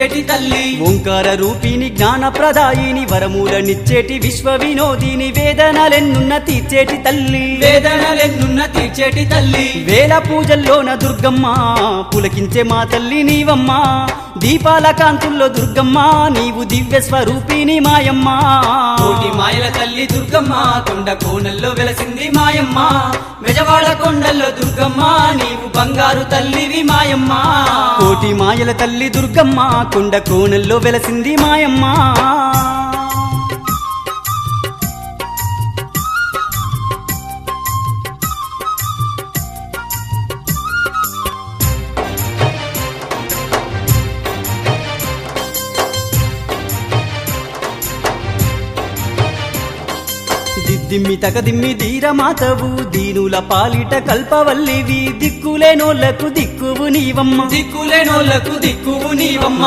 తల్లి ఓంకార రూపిణి జ్ఞాన ప్రదాయిని వరములనిచ్చేటి విశ్వ వినోదిని వేదనలెన్నున్న తీర్చేటి తల్లి వేదనలెన్నున్న తీర్చేటి తల్లి వేల పూజల్లోన దుర్గమ్మ పులకించే మా తల్లి నీవమ్మ దీపాల కాంతుల్లో దుర్గమ్మ నీవు దివ్య స్వరూపిణి మాయమ్మ కోటి మాయల తల్లి దుర్గమ్మ కొండ కోనల్లో వెలసింది మాయమ్మ బెజవాడ కొండల్లో దుర్గమ్మ నీవు బంగారు తల్లివి మాయమ్మ కోటి మాయల తల్లి దుర్గమ్మ కొండ కోనల్లో వెలసింది మాయమ్మ దిమ్మి తకదిమ్మి ధీరమాతవు దీనుల పాలిట కల్పవల్లివి దిక్కులేనోళ్లకు దిక్కువు నీవమ్మ దిక్కులేనోళ్లకు దిక్కువు నీవమ్మ